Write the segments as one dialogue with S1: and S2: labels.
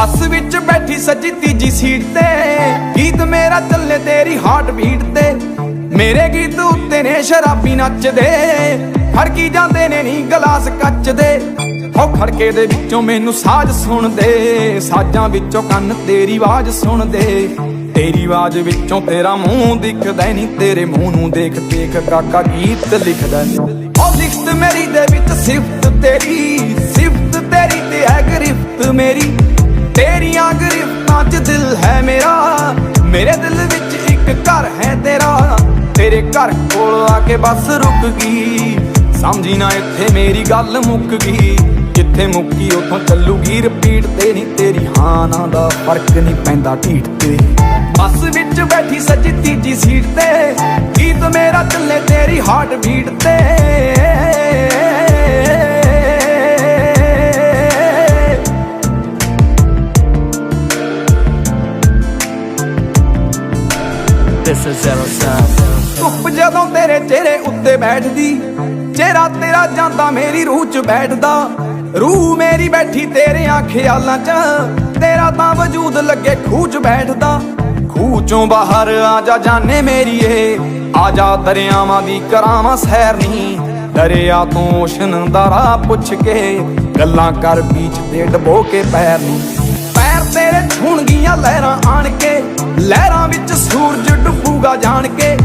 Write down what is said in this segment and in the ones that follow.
S1: ਬੱਸ ਵਿੱਚ ਬੈਠੀ ਸੱਜੀ ਤੀਜੀ ਸੀਟ ਤੇ, ਗੀਤ ਮੇਰਾ ਚੱਲੇ ਤੇਰੀ ਹਾਰਟ ਬੀਟ ਤੇ। ਮੇਰੇ ਗੀਤ ਉੱਤੇ ਨੇ ਸ਼ਰਾਬੀ ਨੱਚਦੇ, ਖੜਕੀ ਜਾਂਦੇ ਨੇ ਨੀ ਗਲਾਸ ਕੱਚ ਦੇ। ਹੋ ਖੜਕੇ ਦੇ ਵਿੱਚੋਂ ਮੈਨੂੰ ਸਾਜ਼ ਸੁਣਦੇ, ਸਾਜ਼ਾਂ ਵਿੱਚੋਂ ਕੰਨ ਤੇਰੀ ਆਵਾਜ਼ ਸੁਣਦੇ। ਤੇਰੀ ਆਵਾਜ਼ ਵਿੱਚੋਂ ਤੇਰਾ ਮੂੰਹ ਦਿਖਦਾ ਨੀ, ਤੇਰੇ ਮੂੰਹ ਨੂੰ ਦੇਖ ਦੇਖ ਕਾਕਾ ਗੀਤ ਲਿਖਦਾ। ਉਹ ਲਿਖਤ ਮੇਰੀ ਦੇ ਵਿੱਚ ਸਿਫਤ ਤੇਰੀ, ਸਿਫਤ ਤੇਰੀ ਤੇ ਹੈ ਗ੍ਰਿਫਤ ਮੇਰੀ। ਤੇਰੀਆਂ ਗ੍ਰਿਫਤਾਂ 'ਚ ਦਿਲ ਹੈ ਮੇਰਾ, ਮੇਰੇ ਦਿਲ ਵਿੱਚ ਇੱਕ ਘਰ ਹੈ ਤੇਰਾ। ਤੇਰੇ ਘਰ ਕੋਲ ਆ ਕੇ ਬੱਸ ਰੁਕ ਗਈ, ਸਮਝੀ ਨਾ ਇੱਥੇ ਮੇਰੀ ਗੱਲ ਮੁੱਕ ਗਈ। ਜਿੱਥੇ ਮੁੱਕੀ ਉੱਥੋਂ ਚੱਲੂਗੀ ਰਿਪੀਟ ਤੇ, ਨੀ ਤੇਰੀ ਹਾਂ ਨਾ ਦਾ ਫਰਕ ਨਹੀਂ ਪੈਂਦਾ ਢੀਠ ਤੇ। ਬੱਸ ਵਿੱਚ ਬੈਠੀ ਸੱਜੀ ਤੀਜੀ ਸੀਟ ਤੇ, ਗੀਤ ਮੇਰਾ ਚੱਲੇ ਤੇਰੀ ਹਾਰਟ ਬੀਟ ਤੇ।
S2: This is Zero Sound.
S1: ਧੁੱਪ ਜਦੋਂ ਤੇਰੇ ਚਿਹਰੇ ਉੱਤੇ ਬੈਠਦੀ, ਚਿਹਰਾ ਤੇਰਾ ਜਾਂਦਾ ਮੇਰੀ ਰੂਹ 'ਚ ਬੈਠਦਾ। ਰੂਹ ਮੇਰੀ ਬੈਠੀ ਤੇਰਿਆਂ ਖਿਆਲਾਂ 'ਚ, ਤੇਰਾ ਤਾਂ ਵਜੂਦ ਲੱਗੇ ਖੂਹ 'ਚ ਬੈਠਦਾ। ਖੂਹ 'ਚੋਂ ਬਾਹਰ ਆ ਜਾ ਜਾਨੇ ਮੇਰੀਏ, ਆ ਜਾ ਦਰਿਆਵਾਂ ਦੀ ਕਰਾਵਾਂ ਸੈਰ ਨੀ। ਦਰਿਆ ਤੋਂ ਓਸ਼ਨ ਦਾ ਰਾਹ ਪੁੱਛ ਕੇ, ਗੱਲਾਂ ਕਰ ਬੀਚ ਤੇ ਡਬੋ ਕੇ ਪੈਰ ਨੀ। ਪੈਰ ਤੇਰੇ ਛੂਣਗੀਆਂ ਲਹਿਰਾਂ ਆਣ ਕੇ, ਲਹਿਰਾਂ ਵਿੱਚ ਸੂਰਜ ਡੁੱਬੂਗਾ ਜਾਣ ਕੇ।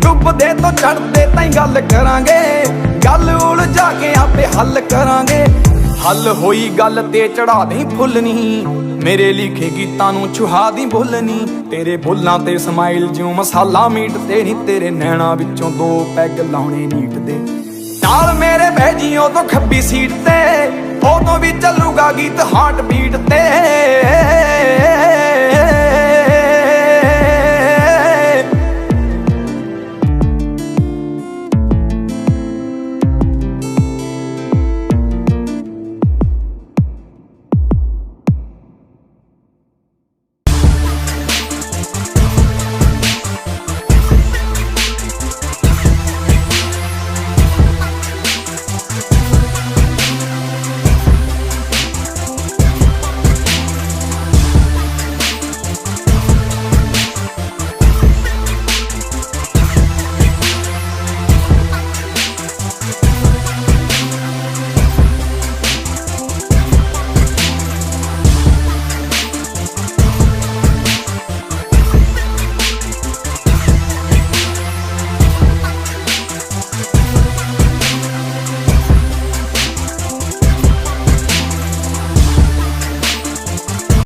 S1: ਡੁੱਬਦੇ ਤੋਂ ਚੜ੍ਹਦੇ ਤਾਈਂ ਗੱਲ ਕਰਾਂਗੇ, ਗੱਲ ਉਲਝਾ ਕੇ ਆਪੇ ਹੱਲ ਕਰਾਂਗੇ। ਹੱਲ ਹੋਈ ਗੱਲ ਤੇ ਚੜਾ ਦੇ ਫੁੱਲ ਨੀ, ਮੇਰੇ ਲਿਖੇ ਗੀਤਾਂ ਨੂੰ ਛੁਹਾ ਦੀ ਬੁੱਲ ਨੀ। ਤੇਰੇ ਬੁੱਲਾਂ ਤੇ ਸਮਾਈਲ ਜਿਉਂ ਮਸਾਲਾ ਮੀਟ ਤੇ ਨੀ, ਤੇਰੇ ਨੈਣਾ ਵਿੱਚੋਂ ਦੋ ਪੈਗ ਲਾਉਣੇ ਨੀਟ ਦੇ। ਨਾਲ ਮੇਰੇ ਬਹਿ ਜੀ ਉਦੋਂ ਖੱਬੀ ਸੀਟ ਤੇ, ਉਦੋਂ ਵੀ ਚੱਲੂਗਾ ਗੀਤ ਹਾਰਟ ਬੀਟ ਤੇ।